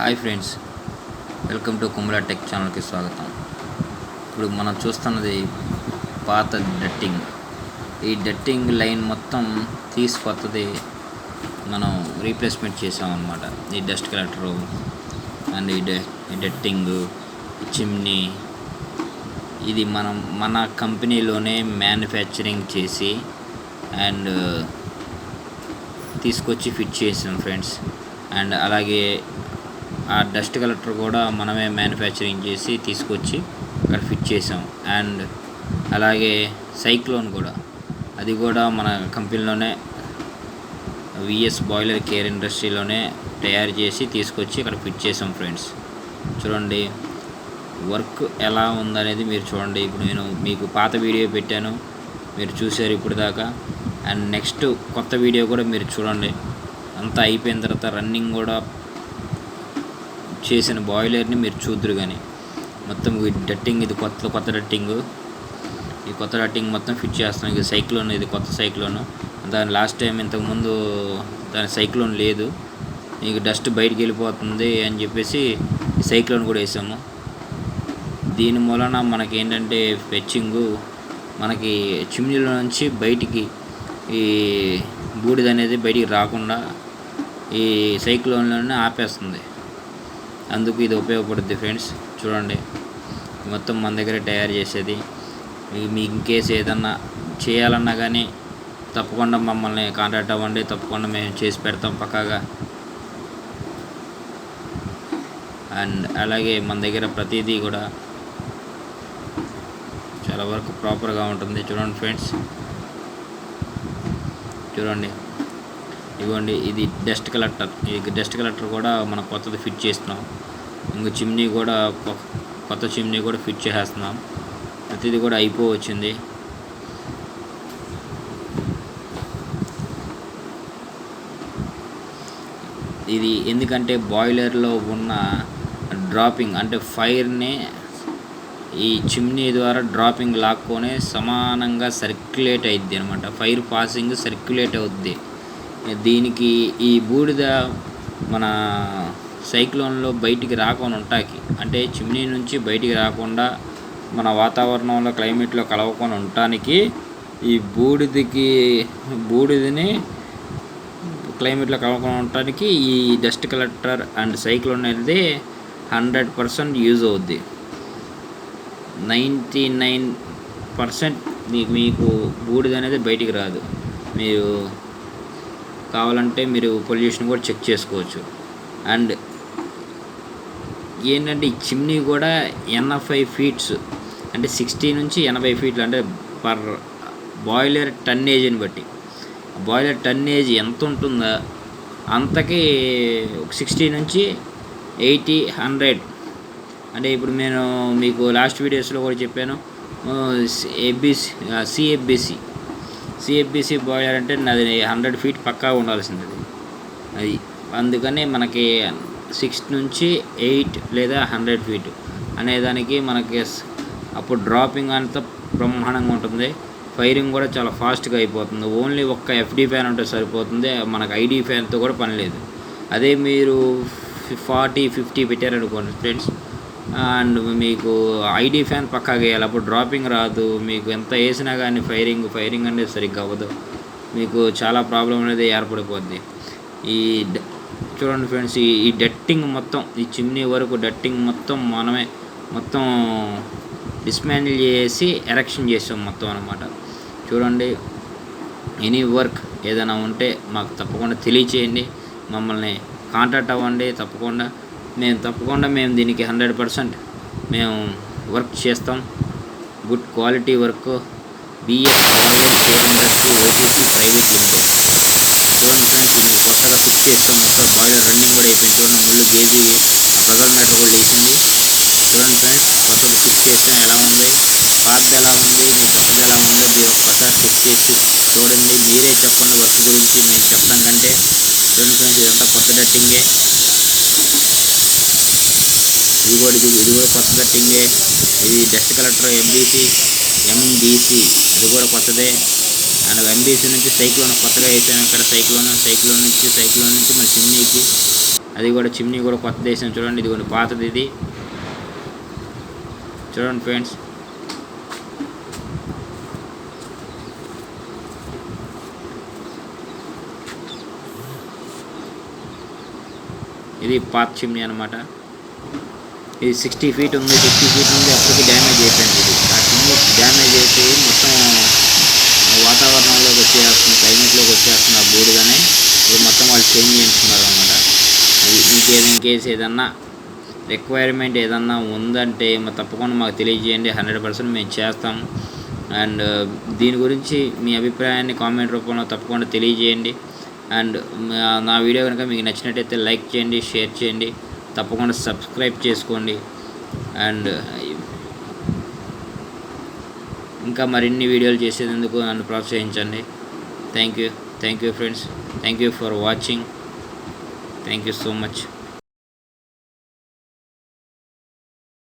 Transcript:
Hi friends, welcome to Kommula tech ఛానల్కి స్వాగతం. ఇప్పుడు మనం చూస్తున్నది పాత డట్టింగ్. ఈ డట్టింగ్ లైన్ మొత్తం కొత్తది మనం రీప్లేస్మెంట్ చేసామన్నమాట. ఈ డస్ట్ కలెక్టరు అండ్ ఈ డట్టింగ్, చిమ్నీ ఇది మన కంపెనీలోనే మ్యానుఫ్యాక్చరింగ్ చేసి అండ్ తీసుకొచ్చి ఫిట్ చేసాం ఫ్రెండ్స్. అండ్ అలాగే ఆ డస్ట్ కలెక్టర్ కూడా మనమే మ్యానుఫ్యాక్చరింగ్ చేసి తీసుకొచ్చి అక్కడ ఫిట్ చేసాం. అండ్ అలాగే సైక్లోన్ కూడా, అది కూడా మన కంపెనీలోనే విఎస్ బాయిలర్ కేర్ ఇండస్ట్రీలోనే తయారు చేసి తీసుకొచ్చి ఇక్కడ ఫిట్ చేసాం ఫ్రెండ్స్. చూడండి వర్క్ ఎలా ఉందనేది మీరు చూడండి. ఇప్పుడు నేను మీకు పాత వీడియో పెట్టాను, మీరు చూసారు ఇప్పుడు దాకా. అండ్ నెక్స్ట్ కొత్త వీడియో కూడా మీరు చూడండి. అంతా అయిపోయిన తర్వాత రన్నింగ్ కూడా చేసిన బాయిలర్ని మీరు చూద్దరు. కానీ మొత్తం డట్టింగ్, ఇది కొత్త డట్టింగ్. ఈ కొత్త డట్టింగ్ మొత్తం ఫిట్ చేస్తాం. ఇది సైక్లోన్, ఇది కొత్త సైక్లోన్. దాని లాస్ట్ టైం ఇంతకుముందు దాని సైక్లోన్ లేదు, మీకు డస్ట్ బయటికి వెళ్ళిపోతుంది అని చెప్పేసి ఈ సైక్లోన్ కూడా వేసాము. దీని మూలన మనకి ఏంటంటే ఫెచ్చింగు, మనకి చిమ్నీలో నుంచి బయటికి ఈ బూడిద అనేది బయటికి రాకుండా ఈ సైక్లోన్లోనే ఆపేస్తుంది. అందుకు ఇది ఉపయోగపడుద్ది ఫ్రెండ్స్. చూడండి మొత్తం మన దగ్గర తయారు చేసేది. మీకు ఇన్కేస్ ఏదన్నా చేయాలన్నా కానీ తప్పకుండా మమ్మల్ని కాంటాక్ట్ అవ్వండి, తప్పకుండా మేము చేసి పెడతాం పక్కాగా. అండ్ అలాగే మన దగ్గర ప్రతిదీ కూడా చాలా వరకు ప్రాపర్గా ఉంటుంది. చూడండి ఫ్రెండ్స్, చూడండి ఇవ్వండి, ఇది డస్ట్ కలెక్టర్. ఈ డస్ట్ కలెక్టర్ కూడా మనం కొత్తది ఫిట్ చేస్తున్నాం. ఇంకో చిమ్నీ కూడా, కొత్త చిమ్నీ కూడా ఫిట్ చేసేస్తున్నాం. ప్రతిదీ కూడా అయిపోవచ్చింది. ఇది ఎందుకంటే బాయిలర్లో ఉన్న డ్రాపింగ్ అంటే ఫైర్ని ఈ చిమ్నీ ద్వారా డ్రాపింగ్ లాక్కొని సమానంగా సర్క్యులేట్ అవుద్ది అనమాట. ఫైర్ పాసింగ్ సర్క్యులేట్ అవుద్ది. దీనికి ఈ బూడిద మన సైక్లోన్లో బయటికి రాకుండా ఉంటాకి, అంటే చిమ్నీ నుంచి బయటికి రాకుండా మన వాతావరణంలో క్లైమేట్లో కలవకుండా ఉండటానికి ఈ బూడిదని క్లైమేట్లో కలవకుండా ఉండటానికి ఈ డస్ట్ కలెక్టర్ అండ్ సైక్లోన్ అనేది 100% యూజ్ అవుద్ది. 99% మీకు బూడిద అనేది బయటికి రాదు. మీరు కావాలంటే మీరు పొల్యూషన్ కూడా చెక్ చేసుకోవచ్చు. అండ్ ఏంటంటే ఈ చిమ్నీ కూడా 80 ఫీట్స్, అంటే 60 నుంచి 80 ఫీట్లు, అంటే పర్ బాయిలర్ టన్నేజ్ని బట్టి. బాయిలర్ టన్నేజ్ ఎంత ఉంటుందో అంతకి 60 నుంచి 80, 100. అంటే ఇప్పుడు నేను మీకు లాస్ట్ వీడియోస్లో కూడా చెప్పాను, సిఎఫ్బిసి బాయిలర్ అంటే అది 100 ఫీట్ పక్కా ఉండాల్సింది అది. అందుకని మనకి 6 నుంచి 8 లేదా 100 ఫీట్ అనేదానికి మనకి అప్పుడు డ్రాపింగ్ అంతా బ్రహ్మాండంగా ఉంటుంది. ఫైరింగ్ కూడా చాలా ఫాస్ట్గా అయిపోతుంది. ఓన్లీ ఒక్క ఎఫ్డి ఫ్యాన్ ఉంటే సరిపోతుంది, మనకు ఐడి ఫ్యాన్తో కూడా పని లేదు. అదే మీరు 40-50 పెట్టారనుకోండి ఫ్రెండ్స్, అండ్ మీకు ఐడి ఫ్యాన్ పక్కాగా వేయాలి, అప్పుడు డ్రాపింగ్ రాదు. మీకు ఎంత వేసినా కానీ ఫైరింగ్ అనేది సరిగ్గా అవ్వదు. మీకు చాలా ప్రాబ్లం అనేది ఏర్పడిపోద్ది. ఈ చూడండి ఫ్రెండ్స్, ఈ డట్టింగ్ మొత్తం, ఈ చిమ్నీ వరకు డట్టింగ్ మొత్తం మనమే మొత్తం డిస్మాండిల్ చేసి ఎరెక్షన్ చేసాం మొత్తం అనమాట. చూడండి, ఎనీ వర్క్ ఏదైనా ఉంటే మాకు తప్పకుండా తెలియచేయండి, మమ్మల్ని కాంటాక్ట్ అవ్వండి. తప్పకుండా మేము దీనికి 100% మేము వర్క్ చేస్తాం. Good quality work. BS boiler care industry, OPC private limited. చూడండి ఫ్రెండ్స్, ఇది కొత్తగా ఫిక్స్ చేస్తాం. మొత్తం బాయిలర్ రన్నింగ్ కూడా అయిపోయింది. చూడండి, ముళ్ళు గేజీ ఆ ప్రెజర్ మీటర్ కూడా లేచింది. చూడండి ఫ్రెండ్స్, కొత్తది ఫిక్స్ చేస్తాం. ఎలా ఉంది, పాతది ఎలా ఉంది, మీ కొత్తది ఎలా ఉందో మీరు ఒక్కసారి చెక్ చేసి చూడండి. మీరే చెప్పండి వర్క్ గురించి, నేను చెప్పడం కంటే. చూడండి ఫ్రెండ్స్, ఇదంతా కొత్త డట్టింగే. ఇది కూడా కొత్త డట్టింగే. ఇది డస్ట్ కలెక్టర్ ఎంబీసీ ఇది కూడా కొత్తదే. అండ్ ఎంబీసీ నుంచి సైక్లోన్ కొత్తగా వేసాము ఇక్కడ. సైక్లోన్ నుంచి మన చిమ్నీకి అది కూడా చిమ్నీ కూడా కొత్త వేసాం చూడండి. ఇది కొన్ని పాతది, ఇది చూడండి ఫ్రెండ్స్. ఇది పాత చిమ్నీ అనమాట. ఇది 60 feet ఉంది. 60 feet ఉంది, అప్పటికి డ్యామేజ్ అయిపోయింది. ఇది ఆ చిమ్నీ డ్యామేజ్ అయిపోయి మొత్తం వాతావరణంలోకి వచ్చేస్తుంది, క్లైమేట్లోకి వచ్చేస్తుంది ఆ బూడిదనే. ఇప్పుడు మొత్తం వాళ్ళు చేంజ్ చేయించుకున్నారు అనమాట. అది ఇంకేస్ ఏదన్నా రిక్వైర్మెంట్ ఏదన్నా ఉందంటే తప్పకుండా మాకు తెలియజేయండి. 100% మేము చేస్తాం. అండ్ దీని గురించి మీ అభిప్రాయాన్ని కామెంట్ రూపంలో తప్పకుండా తెలియజేయండి. అండ్ నా వీడియో కనుక మీకు నచ్చినట్టయితే లైక్ చేయండి, షేర్ చేయండి, తప్పకుండా సబ్స్క్రైబ్ చేసుకోండి. అండ్ ఇంకా మరిన్ని వీడియోలు చేసేందుకు నన్ను ప్రోత్సహించండి. Thank you friends. Thank you for watching. Thank you so much.